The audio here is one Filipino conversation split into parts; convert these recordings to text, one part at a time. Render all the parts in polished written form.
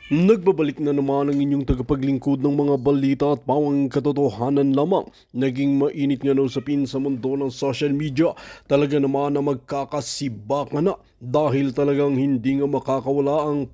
Nagbabalik na naman ang inyong tagapaglingkod ng mga balita at pawang katotohanan lamang. Naging mainit nga na usapin sa mundo ng social media. Talaga naman na magkakasibakan na dahil talagang hindi nga makakawala ang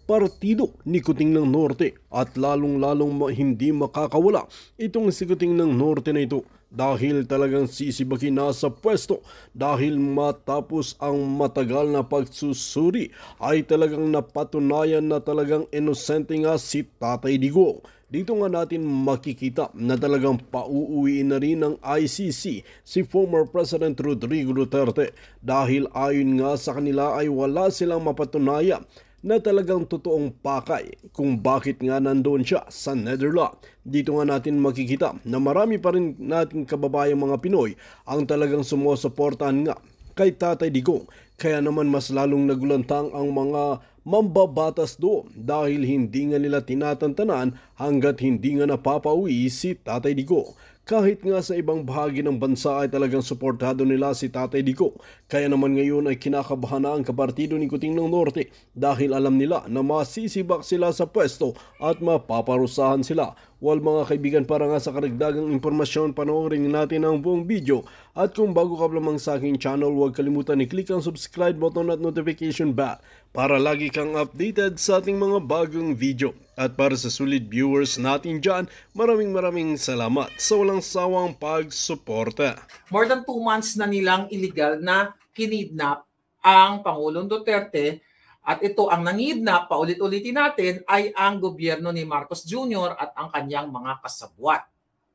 partido ni Kuting ng Norte at lalong-lalong hindi makakawala itong si Kuting ng Norte na ito dahil talagang sisibakin na sa pwesto dahil matapos ang matagal na pagsusuri ay talagang napatunayan na talagang inosente nga si Tatay Digong. Dito nga natin makikita na talagang pauuwiin na rin ng ICC si former President Rodrigo Duterte dahil ayon nga sa kanila ay wala silang mapatunayan na talagang totoong pakay kung bakit nga nandoon siya sa Netherlands. Dito nga natin makikita na marami pa rin nating kababayang mga Pinoy ang talagang sumusuportahan nga kay Tatay Digong. Kaya naman mas lalong nagulantang ang mga mambabatas doon dahil hindi nga nila tinatantanan hanggat hindi nga napapauwi si Tatay Digong. Kahit nga sa ibang bahagi ng bansa ay talagang suportado nila si Tatay Digong. Kaya naman ngayon ay kinakabahan na ang kapartido ni Kuting ng Norte dahil alam nila na masisibak sila sa pwesto at mapaparusahan sila. Well mga kaibigan, para nga sa karagdagang impormasyon, panoorin natin ang buong video. At kung bago ka lamang sa aking channel, huwag kalimutan i-click ang subscribe button at notification bell para lagi kang updated sa ating mga bagong video. At para sa sulit viewers natin dyan, maraming salamat sa walang sawang pagsuporta. More than 2 months na nilang illegal na kinidnap ang Pangulong Duterte at ito ang nangidnap, paulit-ulitin natin, ay ang gobyerno ni Marcos Jr. at ang kanyang mga kasabwat.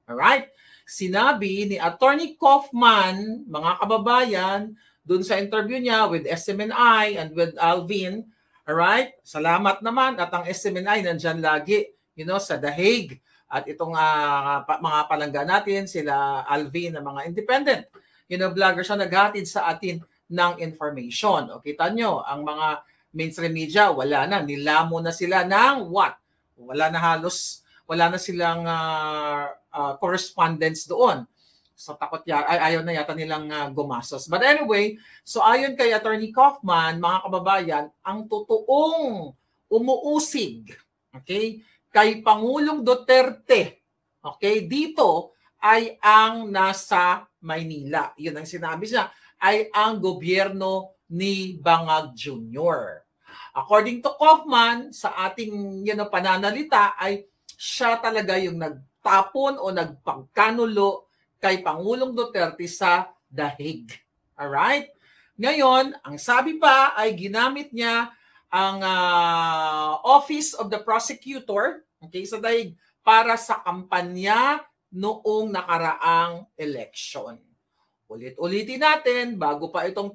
Alright? Sinabi ni Attorney Kaufman, mga kababayan, dun sa interview niya with SMNI and with Alvin, alright? Salamat naman at ang SMNI nandyan lagi, sa The Hague. At itong mga palangga natin, sila Alvin na mga independent, vlogger siya naghatid sa atin ng information. O kita nyo, ang mga mainstream media, wala na. Nilamo na sila ng what? Wala na silang correspondence doon. So takot ayaw na yata nilang gumasos. But anyway, so ayon kay Attorney Kaufman, mga kababayan, ang totoong umuusig, okay, kay Pangulong Duterte, okay, dito ay ang nasa Maynila. Yun ang sinabi niya, ay ang gobyerno ni Bangag Jr. According to Kaufman, sa ating pananalita ay siya talaga yung nagtapon o nagpagkanulo kay Pangulong Duterte sa The Hague. Alright? Ngayon, ang sabi pa ay ginamit niya ang Office of the Prosecutor, okay, sa The Hague, para sa kampanya noong nakaraang election. Ulit-ulitin natin, bago pa itong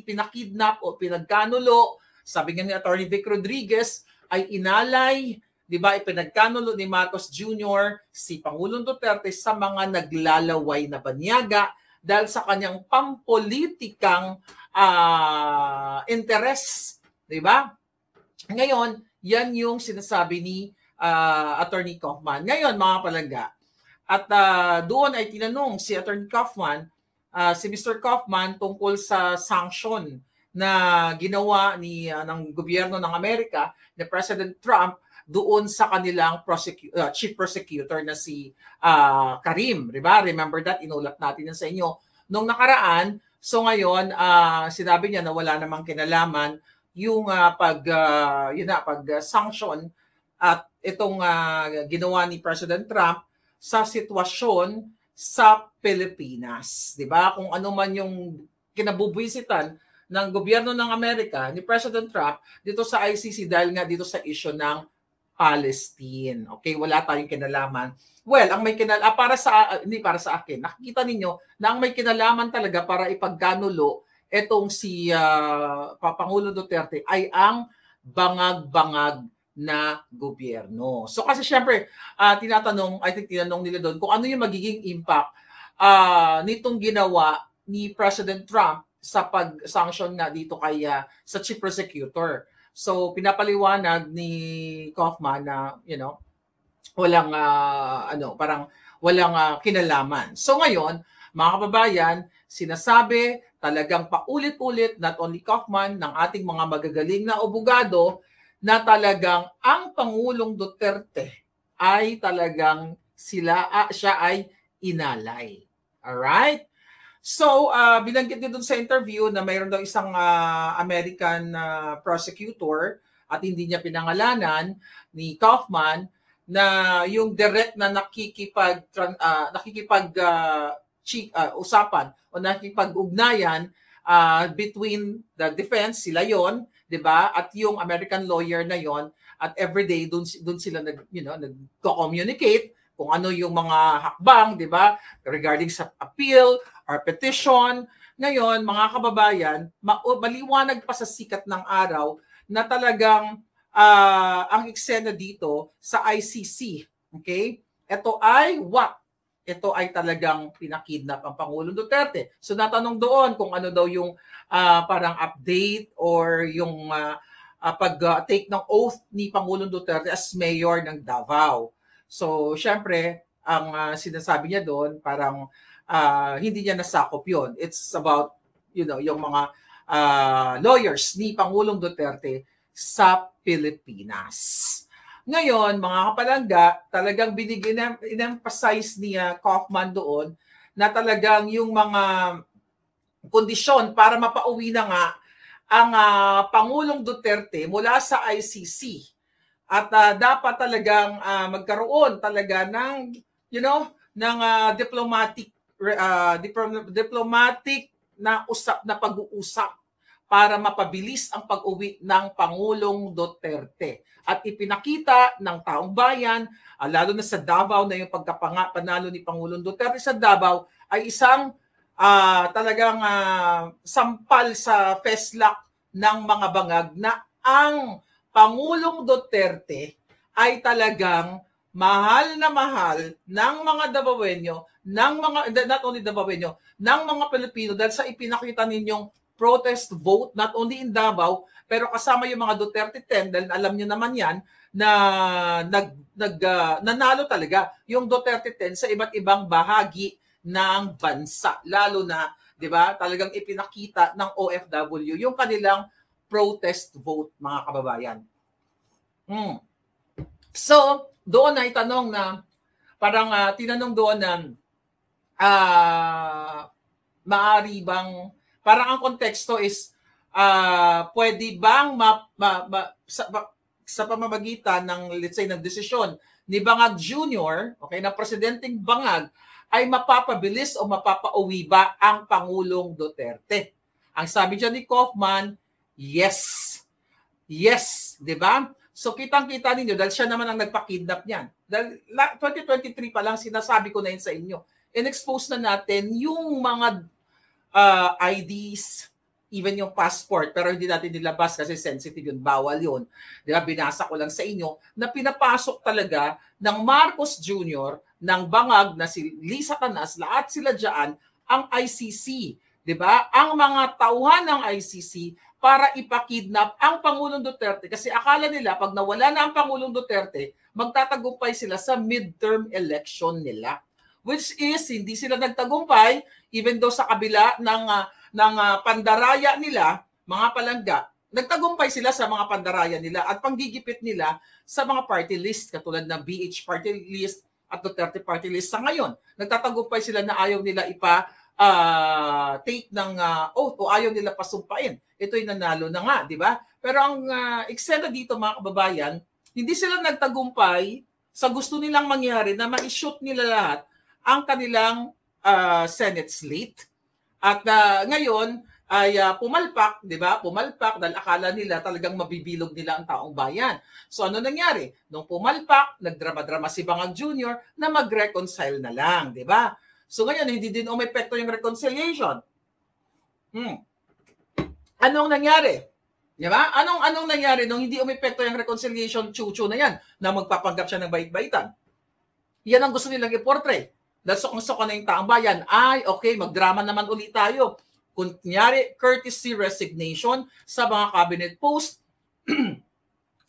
pinakidnap o pinagkanulo, sabi nga ni Attorney Vic Rodriguez, ay inalay, di ba, ipinagkanulo ni Marcos Jr. si Pangulong Duterte sa mga naglalaway na banyaga dahil sa kanyang pampolitikang interes, di ba? Ngayon, yan yung sinasabi ni Attorney Kaufman. Ngayon, mga palangga, at doon ay tinanong si Attorney Kaufman, si Mr. Kaufman tungkol sa sanction na ginawa ng gobyerno ng Amerika ni President Trump doon sa kanilang chief prosecutor na si Karim. Diba? Remember that? Inulat natin yan sa inyo nung nakaraan. So ngayon, sinabi niya na wala namang kinalaman yung pag-sanction at itong ginawa ni President Trump sa sitwasyon sa Pilipinas. Diba? Kung ano man yung kinabubuisitan ng gobyerno ng Amerika, ni President Trump, dito sa ICC dahil nga dito sa issue ng Palestine. Okay, wala tayong kinalaman. Well, ang may kinalaman, hindi para sa akin, nakikita ninyo na ang may kinalaman talaga para ipagkanulo etong si Pangulo Duterte ay ang bangag-bangag na gobyerno. So kasi syempre, tinanong nila doon kung ano yung magiging impact nitong ginawa ni President Trump sa pag-sanction nga dito kay sa chief prosecutor. So pinapaliwanag ni Kaufman na walang kinalaman. So ngayon, mga kababayan, sinasabi talagang paulit-ulit not only Kaufman ng ating mga magagaling na abogado na talagang ang Pangulong Duterte ay talagang siya ay inalay. Alright? So, binanggit din dun sa interview na mayroon daw isang American prosecutor at hindi niya pinangalanan ni Kaufman na yung direct na usapan o nakikipag-ugnayan between the defense, sila yon, 'di ba? At yung American lawyer na yon, at everyday dun sila nagko-communicate kung ano yung mga hakbang, 'di ba? Regarding sa appeal or petition. Ngayon, mga kababayan, maliwanag pa sa sikat ng araw na talagang ang eksena dito sa ICC. Okay? Ito ay what? Ito ay talagang pinakidnap ang Pangulong Duterte. So natanong doon kung ano daw yung parang update or yung pag-take ng oath ni Pangulong Duterte as mayor ng Davao. So syempre, ang sinasabi niya doon parang hindi niya nasakop yun. It's about, yung mga lawyers ni Pangulong Duterte sa Pilipinas. Ngayon, mga kapalangga, talagang in-emphasize ni Kaufman doon na talagang yung mga kondisyon para mapauwi na nga ang Pangulong Duterte mula sa ICC. At dapat talagang magkaroon talaga ng, ng diplomatic na pag-uusap para mapabilis ang pag-uwi ng Pangulong Duterte. At ipinakita ng taong bayan, lalo na sa Davao, na yung pagkapanalo ni Pangulong Duterte sa Davao ay isang talagang sampal sa feslak ng mga bangag na ang Pangulong Duterte ay talagang mahal na mahal ng mga Davaoenyo, not only Davaoenyo, ng mga Pilipino dahil sa ipinakita ninyong protest vote, not only in Davao, pero kasama yung mga Duterte 10, dahil alam niyo naman yan, na nanalo talaga yung Duterte 10 sa iba't ibang bahagi ng bansa. Lalo na, di ba, talagang ipinakita ng OFW yung kanilang protest vote, mga kababayan. So, doon ay tanong na, parang tinanong doon na, maari bang, parang ang konteksto is, pwede bang sa pamamagitan ng, let's say, ng desisyon ni Bangag Jr., okay, na presidenteng Bangag, ay mapapabilis o mapapauwi ba ang Pangulong Duterte? Ang sabi dyan ni Kaufman, yes. Yes, di ba? So kitang-kita ninyo dahil siya naman ang nagpa-kidnap niyan. Dahil 2023 pa lang sinasabi ko na yun sa inyo. In-expose na natin yung mga IDs, even yung passport, pero hindi natin nilabas kasi sensitive yun, bawal yun. Di ba? Binasa ko lang sa inyo na pinapasok talaga ng Marcos Jr., ng Bangag, na si Lisa Canas, lahat sila dyan, ang ICC. Di ba? Ang mga tauhan ng ICC para ipakidnap ang Pangulong Duterte kasi akala nila pag nawala na ang Pangulong Duterte, magtatagumpay sila sa midterm election nila. Which is, hindi sila nagtagumpay even though sa kabila ng pandaraya nila, mga palangga, nagtagumpay sila sa mga pandaraya nila at panggigipit nila sa mga party list katulad ng BH party list at Duterte party list sa ngayon. Nagtatagumpay sila na ayaw nila take ng oath o ayaw nila pasumpain. Ito'y nanalo na nga, di ba? Pero ang eksena dito, mga kababayan, hindi sila nagtagumpay sa gusto nilang mangyari na ma-shoot nila lahat ang kanilang Senate slate. At ngayon ay pumalpak, di ba? Pumalpak dahil akala nila talagang mabibilog nila ang taong bayan. So ano nangyari? Nung pumalpak, nagdrama-drama si Bangag Jr. na mag-reconcile na lang, di ba? So ngayon, hindi din umepekto yung reconciliation. Anong nangyari? Di ba? Anong nangyari nung hindi umepekto yung reconciliation chuchu na yan na magpapanggap siya ng bait-baitan? Yan ang gusto nilang i-portray. Dahil sokong-soko na yung taong bayan. Ay, okay, magdrama naman ulit tayo. Kunyari, courtesy resignation sa mga cabinet post,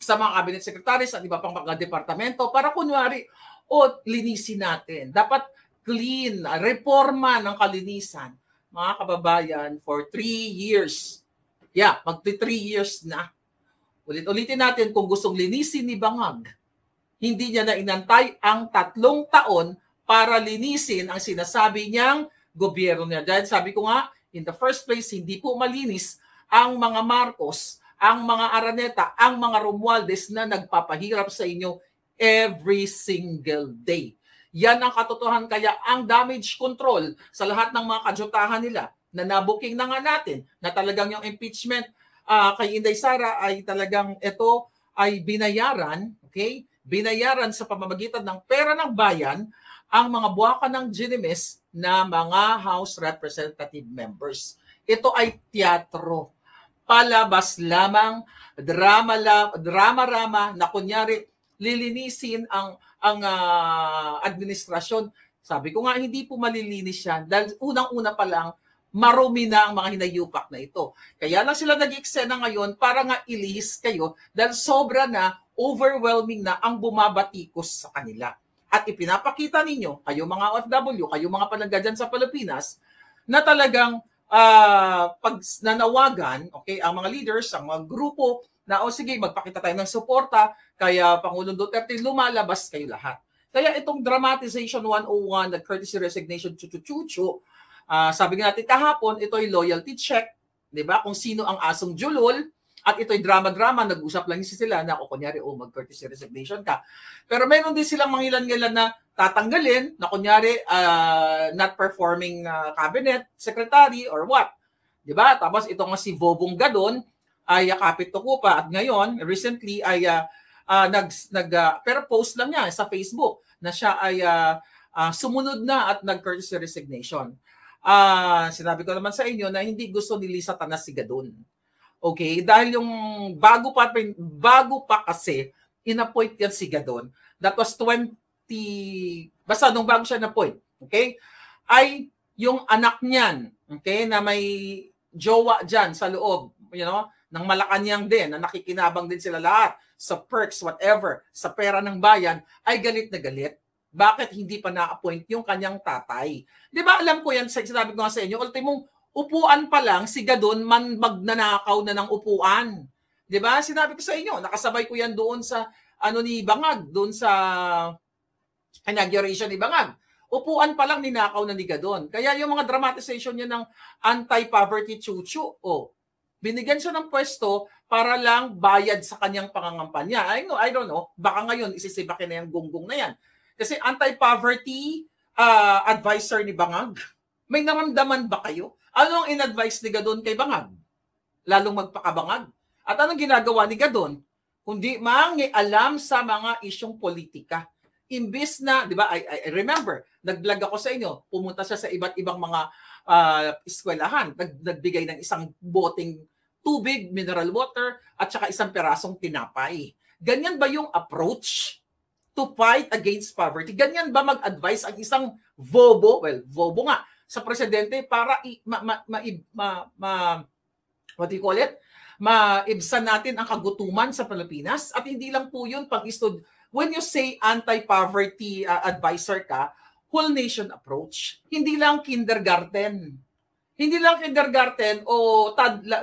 sa mga cabinet secretaries at iba pang mga departamento para kunyari, linisin natin. Dapat clean, reforma ng kalinisan. Mga kababayan, for 3 years. Yeah, magti 3 years na. Ulit-ulitin natin, kung gustong linisin ni Bangag, hindi niya na inantay ang 3 taon para linisin ang sinasabi niyang gobyerno niya. Dahil sabi ko nga, in the first place, hindi po malinis ang mga Marcos, ang mga Araneta, ang mga Romualdez na nagpapahirap sa inyo every single day. Yan ang katotohanan. Kaya ang damage control sa lahat ng mga kadyutahan nila na nabuking na nga natin na talagang yung impeachment kay Inday Sara ay talagang ito ay binayaran, okay? Binayaran sa pamamagitan ng pera ng bayan ang mga buwakan ng GNMS na mga House Representative members. Ito ay teatro. Palabas lamang, drama-rama na kunyari lilinisin ang administrasyon. Sabi ko nga, hindi po malilinis yan dahil unang-una pa lang marumi na ang mga hinayupak na ito. Kaya lang sila nag-eksena ngayon para nga ilihis kayo dahil sobra na, overwhelming na ang bumabatikos sa kanila. At ipinapakita ninyo, kayo mga OFW, kayo mga palangga dyan sa Pilipinas, na talagang pag nanawagan, okay, ang mga leaders, ang mga grupo, na sige, magpakita tayo ng suporta, kaya Pangulong Duterte, lumalabas kayo lahat. Kaya itong dramatization 101, the courtesy resignation, chuchu-chuchu, sabi nga natin kahapon, ito ay loyalty check, di ba? Kung sino ang asong julol, at ito'y drama-drama, nag-usap lang sila na, kunyari, mag-courtesy resignation ka. Pero meron din silang mangilan-ngilan na tatanggalin, na kunyari, not performing cabinet secretary or what. Diba? Tapos ito nga si Bobong Gadon, ay kapit tuko pa. At ngayon, recently, ay pero post lang niya sa Facebook na siya ay sumunod na at nag-courtesy resignation. Sinabi ko naman sa inyo na hindi gusto ni Lisa Tanas si Gadon. Okay, dahil yung bago pa kasi inappoint yan si Gadon. That was basta nung bago siya na-appoint, okay? Ay yung anak niyan, okay, na may jowa diyan sa loob, ng Malacanang din, na nakikinabang din sila lahat sa perks, whatever, sa pera ng bayan, ay galit na galit. Bakit hindi pa na-appoint yung kanyang tatay? Di ba alam ko yan, sinabi ko nga sa inyo, ultimong upuan pa lang, si Gadon magnanakaw na ng upuan. Di ba? Sinabi ko sa inyo, nakasabay ko yan doon sa ni Bangag, doon sa inauguration ni Bangag. Upuan pa lang ninakaw na ni Gadon. Kaya yung mga dramatization niya ng anti-poverty chuchu, binigyan siya ng pwesto para lang bayad sa kanyang pangangampanya. I don't know, baka ngayon isisibakin na yung gunggong na yan. Kasi anti-poverty advisor ni Bangag, may naramdaman ba kayo? Ano ang in-advise ni Gadon kay Bangag? Lalong magpakabangag. At anong ginagawa ni Gadon? Kundi mangialam sa mga isyong politika. Imbis na, di ba, I remember, nag-vlog ako sa inyo, pumunta siya sa iba't ibang mga eskwelahan, nagbigay ng isang boteng tubig, mineral water, at saka isang perasong tinapay. Ganyan ba yung approach to fight against poverty? Ganyan ba mag-advise ang isang vobo? Well, vobo nga, sa presidente para what do you call it? Maibsan natin ang kagutuman sa Pilipinas. At hindi lang po yun when you say anti-poverty advisor ka, whole nation approach. Hindi lang kindergarten. Hindi lang kindergarten o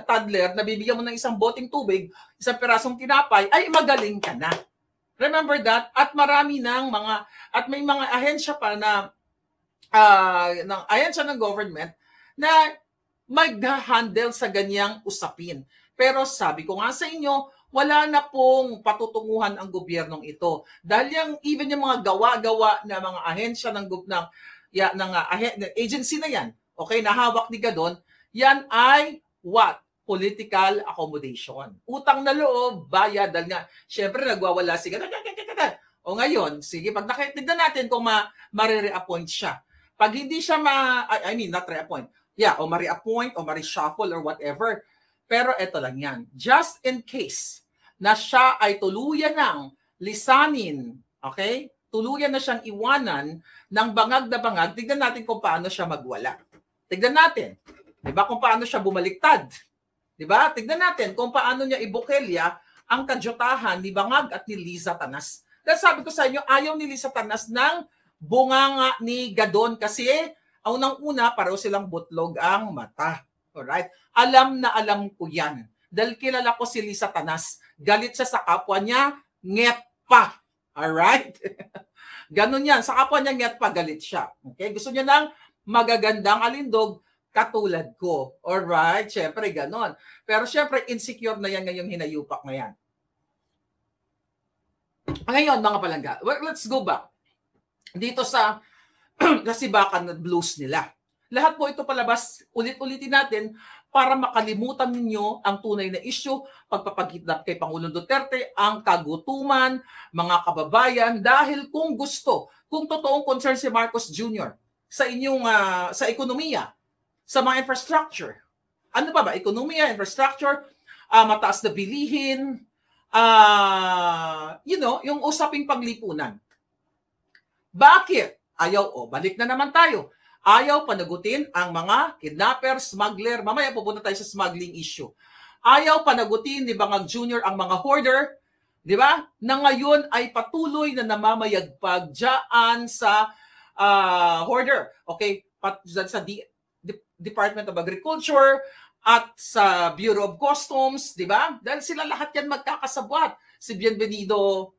toddler na bibigyan mo ng isang boteng tubig, isang perasong tinapay, ay magaling ka na. Remember that? At marami at may mga ahensya pa na ng ahensya ng government na mag-handle sa ganyang usapin. Pero sabi ko nga sa inyo, wala na pong patutunguhan ang gobyernong ito. Dahil even yung mga gawa-gawa na mga ahensya ng agency na yan, okay, nahawak ni Gadon, yan ay what? Political accommodation. Utang na loob, bayad, dahil nga, syempre nagwawala si Gadon. O ngayon, sige, pag tignan natin kung ma-re-appoint siya. Pag hindi siya not re-appoint. Yeah, o ma-re-appoint o ma-reshuffle or whatever. Pero eto lang yan. Just in case na siya ay tuluyan ng lisanin, okay? Tuluyan na siyang iwanan ng bangag na bangag, tignan natin kung paano siya magwala. Tignan natin. Diba? Kung paano siya bumaliktad. Diba? Tignan natin kung paano niya ibukelya ang kadyutahan ni Bangag at ni Liza Tanas. Dahil sabi ko sa inyo, ayaw ni Liza Tanas ng bunganga ni Gadon kasi unang-una, pareho silang butlog ang mata. Alright? Alam na alam ko yan dahil kilala ko si Lisa Tanas. Galit siya sa kapwa niya, nget pa. Alright? Ganun yan. Sa kapwa niya, nget pa, galit siya. Okay? Gusto niya ng magagandang alindog katulad ko. Alright? Siyempre, ganun. Pero siyempre, insecure na yan ngayong hinayupak na yan. Ngayon, mga palangga, let's go back. Dito sa Kasibakan na blues nila. Lahat po ito palabas, ulit-ulitin natin para makalimutan ninyo ang tunay na issue, pagpapagitnap kay Pangulong Duterte, ang kagutuman, mga kababayan, dahil kung gusto, kung totoong concern si Marcos Jr. sa inyong sa ekonomiya, sa mga infrastructure. Ano pa ba? Ekonomiya, infrastructure, mataas na bilihin, yung usaping paglipunan. Bakit? Ayaw, balik na naman tayo. Ayaw panagutin ang mga kidnapper, smuggler. Mamaya pupunta tayo sa smuggling issue. Ayaw panagutin ni Bangag Jr. ang mga hoarder, di ba? Na ngayon ay patuloy na namamayagpag dyan sa hoarder. Okay? Sa Department of Agriculture at sa Bureau of Customs, di ba? Dahil sila lahat yan magkakasabwat. Si Bienvenido,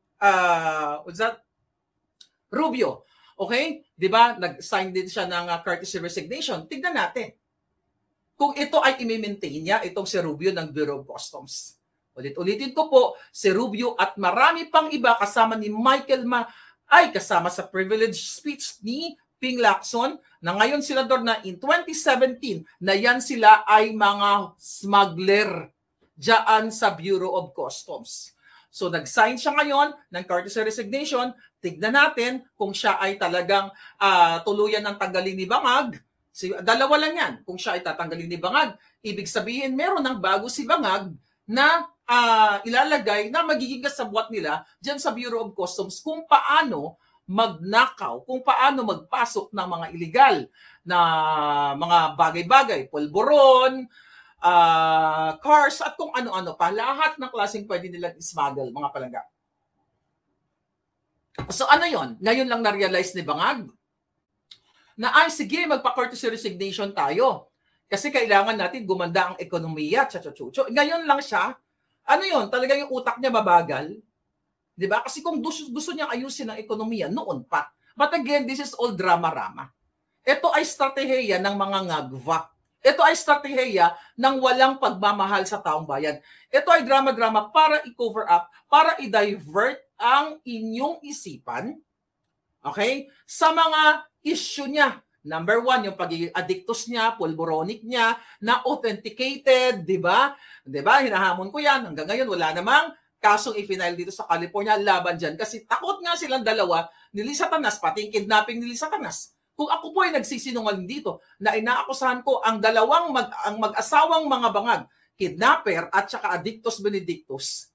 Rubio. Okay? 'Di ba? Nag-sign din siya ng courtesy resignation. Tignan natin. Kung ito ay i-maintain niya, itong si Rubio ng Bureau of Customs. Ulit-ulitin ko po, si Rubio at marami pang iba kasama ni Michael Ma ay kasama sa privilege speech ni Ping Lacson na ngayon senador na in 2017 na yan sila ay mga smuggler diyan sa Bureau of Customs. So nag-sign siya ngayon ng courtesy resignation. Tignan natin kung siya ay talagang tuluyan ng tanggalin ni Bangag. Dalawa lang yan. Kung siya ay tatanggalin ni Bangag, ibig sabihin meron ng bago si Bangag na ilalagay na magiging kasabwat nila dyan sa Bureau of Customs kung paano magnakaw, kung paano magpasok ng mga illegal na mga bagay-bagay, polboron, cars, at kung ano-ano pa. Lahat ng klaseng pwede nilang ismuggle, mga palangga. So ano yon? Ngayon lang na-realize ni Bangag na sige, magpa-courtesy resignation tayo. Kasi kailangan natin gumanda ang ekonomiya, tsa-tsa-tsa. Ngayon lang siya, ano yon? Talagang yung utak niya mabagal. Di ba? Kasi kung gusto niyang ayusin ang ekonomiya, noon pa. But again, this is all drama-rama. Ito ay strategiya ng mga ngagva. Ito ay strategiya ng walang pagmamahal sa taong bayan. Ito ay drama-drama para i-cover up, para i-divert ang inyong isipan, okay, sa mga issue niya. Number one, yung pagiging addictus niya, pulboronic niya, na authenticated, di ba? Di ba? Hinahamon ko yan. Hanggang ngayon, wala namang kasong i-file dito sa California laban dyan kasi takot nga silang dalawa ni Lisa Tanas, pati yung kidnapping ni Lisa Tanas. Kung ako po ay nagsisinungaling dito na inaakusahan ko ang dalawang mag-asawang mga Bangag, kidnapper at saka addictus benedictus,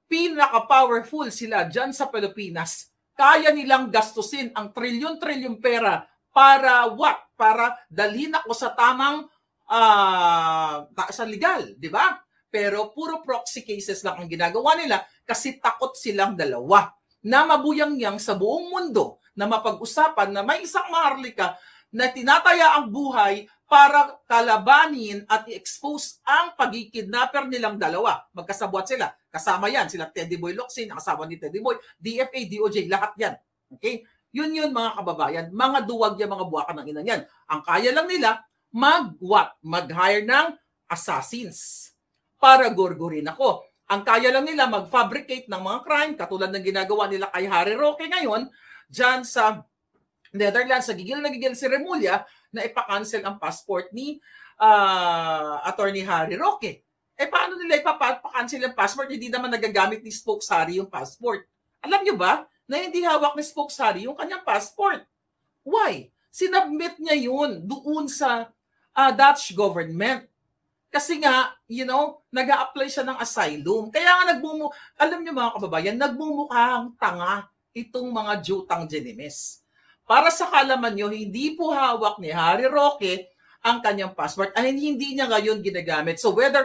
pinaka-powerful sila dyan sa Pilipinas. Kaya nilang gastusin ang trilyon-trilyon pera para what? Para dalhin ako sa tamang sa legal, di ba? Pero puro proxy cases lang ang ginagawa nila kasi takot silang dalawa na mabuyang-yang sa buong mundo na mapag-usapan na may isang maharlika na tinataya ang buhay para kalabanin at i-expose ang pagkikidnapper nilang dalawa. Magkasabwat sila. Kasama yan. Sila Teddy Boy Locsin, kasama ni Teddy Boy, DFA, DOJ, lahat yan. Okay? Yun mga kababayan. Mga duwag yan, mga buwakan ng inang yan. Ang kaya lang nila, mag-hire ng assassins para gurgurin ako. Ang kaya lang nila mag-fabricate ng mga crime katulad ng ginagawa nila kay Harry Roque ngayon dyan sa Netherlands, sa gigil na gigil si Remulla na ipa-cancel ang passport ni Attorney Harry Roque. Paano nila ipa-cancel ang passport? Hindi naman nagagamit ni Spokes Harry yung passport. Alam nyo ba na hindi hawak ni Spokes Harry yung kanyang passport? Why? Sinubmit niya yun doon sa Dutch government. Kasi nga, nag-a-apply siya ng asylum. Kaya nga alam niyo mga kababayan, nagmumukhang tanga itong mga jutang Genimes. Para sa kalaman nyo, hindi po hawak ni Harry Roque ang kanyang passport ay hindi niya ngayon ginagamit. So whether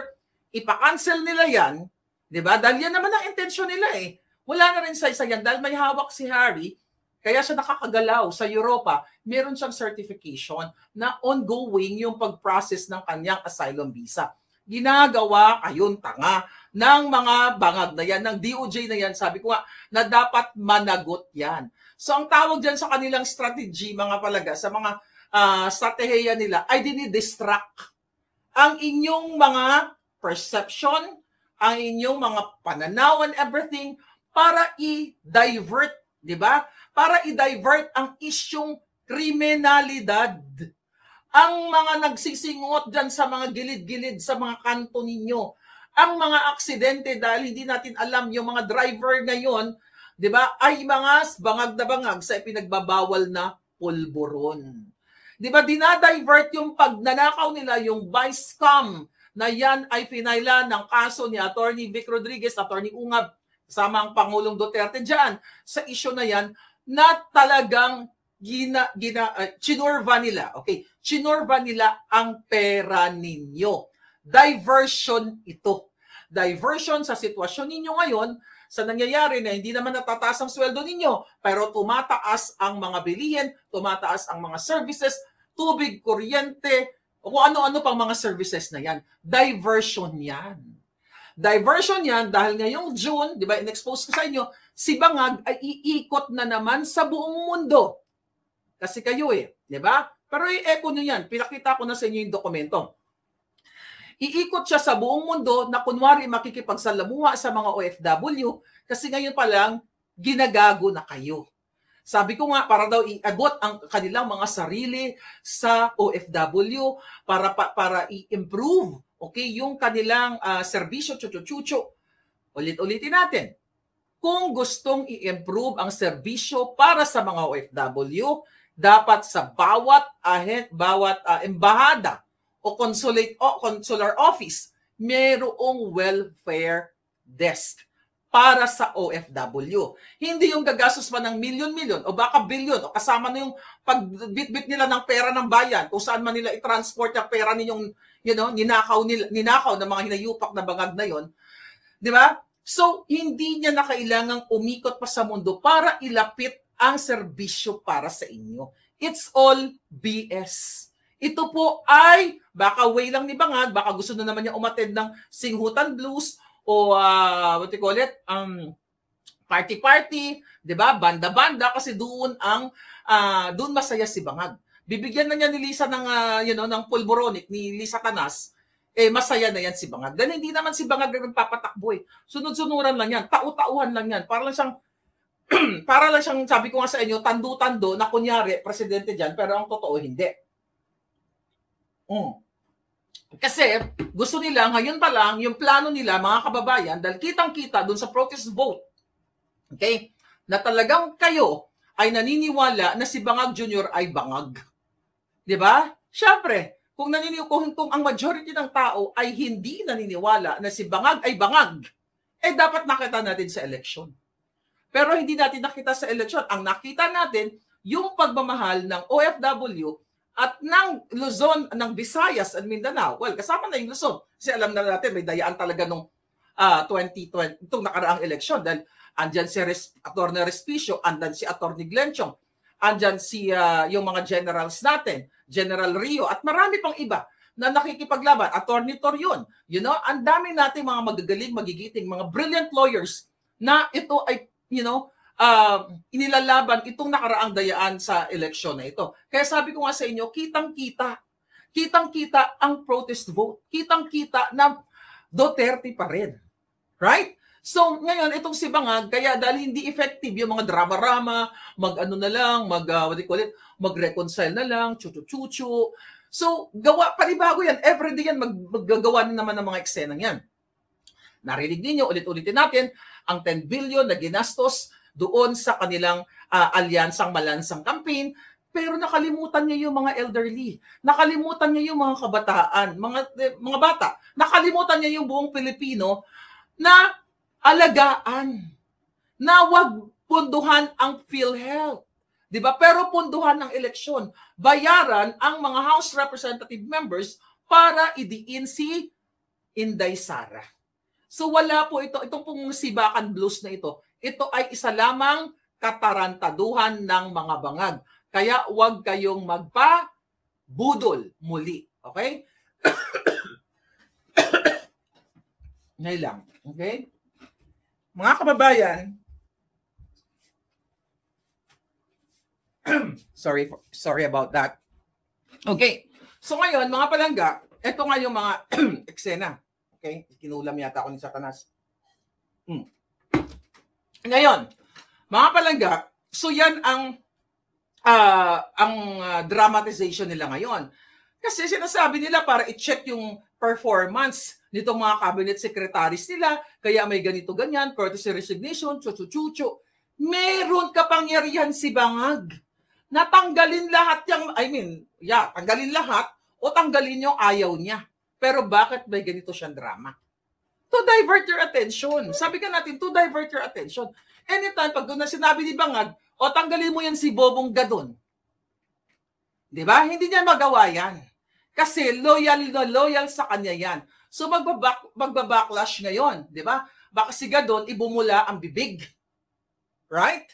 ipa-cancel nila yan, di ba? Dahil yan naman ang intensyon nila eh. Wala na rin sa isa yan. Dahil may hawak si Harry, kaya siya nakakagalaw sa Europa, meron siyang certification na ongoing yung pag-process ng kanyang asylum visa. ginagawa kayong tanga ng mga bangag na yan, ng DOJ na yan. Sabi ko nga, na dapat managot yan. So ang tawag dyan sa kanilang strategy, mga palaga, sa mga strategiya nila, ay dinidistract ang inyong mga perception, ang inyong mga pananaw and everything para i-divert, di ba? Para i-divert ang isyong kriminalidad. Ang mga nagsisingot dyan sa mga gilid-gilid, sa mga kanto ninyo, ang mga aksidente dahil hindi natin alam yung mga driver ngayon, di ba, ay mga bangag na bangag sa ipinagbabawal na pulburon. Di ba, dinadivert yung pagnanakaw nila, yung vice scam na yan ay pinaila ng kaso ni Attorney Vic Rodriguez, Attorney Ungab, kasama ang Pangulong Duterte dyan, sa isyo na yan, na talagang chinurva nila. Okay, chinurva nila ang pera ninyo. Diversion ito. Diversion sa sitwasyon ninyo ngayon, sa nangyayari na hindi naman natataas ang sweldo ninyo, pero tumataas ang mga bilihin, tumataas ang mga services, tubig, kuryente, o kung ano-ano pang mga services na yan. Diversion yan. Diversion yan dahil ngayong June, di ba, in-expose ko sa inyo, si Bangag ay iikot na naman sa buong mundo. Kasi kayo di ba? Pero i-echo nyo yan. Pinakita ko na sa inyo yung dokumento. Iikot siya sa buong mundo na kunwari makikipagsalamuha sa mga OFW kasi ngayon pa lang ginagago na kayo. Sabi ko nga, para daw iagot ang kanilang mga sarili sa OFW para i-improve yung kanilang serbisyo, chucho-chucho. Ulit-ulitin natin. Kung gustong i-improve ang serbisyo para sa mga OFW, dapat sa bawat embahada o consular office, mayroong welfare desk para sa OFW. Hindi yung gagastos pa ng milyon-milyon o baka bilyon o kasama na yung pagbitbit nila ng pera ng bayan kung saan man nila i-transport yung pera ninyong ninakaw ng mga hinayupak na bangag na yon. Di ba? So, hindi niya na kailangang umikot pa sa mundo para ilapit ang serbisyo para sa inyo. It's all BS. Ito po ay baka way lang ni Bangag, baka gusto na naman niya umattend ng Singhutan Blues o what you call it, party-party, 'di ba? Banda-banda kasi doon doon masaya si Bangag. Bibigyan na niya ni Lisa ng ng pulboronic ni Lisa Tanas, masaya na yan si Bangag. Dahil hindi naman si Bangag nagpapatakbo Sunod-sunuran lang yan, tau-tauhan lang yan. Para lang siyang sabi ko nga sa inyo, tando-tando na kunyari presidente diyan, pero ang totoo hindi. Kasi gusto nila, ngayon pa lang, yung plano nila, mga kababayan, dahil kitang-kita dun sa protest vote, okay, na talagang kayo ay naniniwala na si Bangag Jr. ay bangag. Di ba? Siyempre, kung ang majority ng tao ay hindi naniniwala na si Bangag ay bangag, dapat nakita natin sa eleksyon. Pero hindi natin nakita sa eleksyon. Ang nakita natin, yung pagmamahal ng OFW at ng Luzon, ng Visayas at Mindanao. Well, kasama na yung Luzon. Kasi alam na natin, may dayaan talaga nung 2020, itong nakaraang eleksyon. Dahil andyan si Atty. Respicio, andyan si Atty. Glenchong, andyan yung mga generals natin, General Rio, at marami pang iba na nakikipaglaban. Atty. Torion. Ang dami natin mga magagaling, magigiting, mga brilliant lawyers na ito ay, inilalaban itong nakaraang dayaan sa eleksyon na ito. Kaya sabi ko nga sa inyo, kitang-kita ang protest vote. Kitang-kita na Duterte pa rin. Right? So, ngayon, itong si Bangag, kaya dahil hindi effective yung mga drama-rama, mag-reconcile na lang, chuchu-chuchu. So, panibago yan. Everyday yan, maggagawa na naman ng mga eksenang yan. Narinig ninyo, ulit-ulitin natin, ang 10 billion na ginastos doon sa kanilang alyansang malansang campaign, pero nakalimutan niya yung mga elderly, nakalimutan niya yung mga kabataan, mga bata, nakalimutan niya yung buong Pilipino na alagaan, na wag punduhan ang PhilHealth. Diba? Pero punduhan ng eleksyon, bayaran ang mga House Representative members para idiin si Inday Sara. So wala po itong pong Sibakan Blues na ito ay isa lamang katarantaduhan ng mga bangag. Kaya huwag kayong magpabudol muli. Okay? Ngayon lang. Okay? Mga kababayan, sorry about that. Okay. So ngayon, mga palangga, ito nga yung mga eksena. Okay? Kinulam yata ako ni Satanas. Ngayon, mga palangga, so yan ang dramatization nila ngayon. Kasi sinasabi nila para i-check yung performance nitong mga cabinet secretaries nila, kaya may ganito ganyan, courtesy resignation, chuchu-chuchu. Meron kapangyarihan si Bangag na tanggalin lahat tanggalin lahat o tanggalin yung ayaw niya. Pero bakit may ganito siyang drama? To divert your attention. Sabi ka natin, to divert your attention. Anytime, pag doon na sinabi ni Bangag, o tanggalin mo yan si Bobong Gadon. Di ba? Hindi niya magawa yan. Kasi loyal sa kanya yan. So magbabacklash ngayon. Di ba? Baka si Gadon, ibumula ang bibig. Right?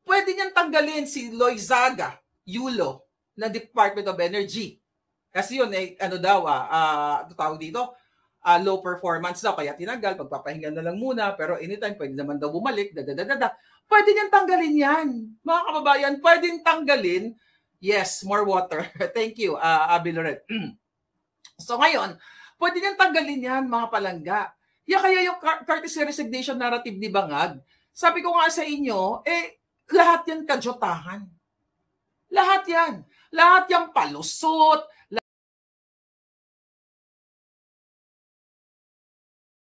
Pwede niyang tanggalin si Loizaga, Yulo, na Department of Energy. Kasi yun, tawag dito, low performance daw, kaya tinanggal, pagpapahinga na lang muna, pero anytime, pwede naman daw bumalik, Pwede niyang tanggalin yan. Mga kababayan, pwedeng tanggalin. Yes, more water. Thank you, Abby Loret. So ngayon, pwede niyang tanggalin yan, mga palangga. Kaya yung courtesy resignation narrative ni Bangag, sabi ko nga sa inyo, lahat yan kadyotahan. Lahat yan. Lahat yan palusot.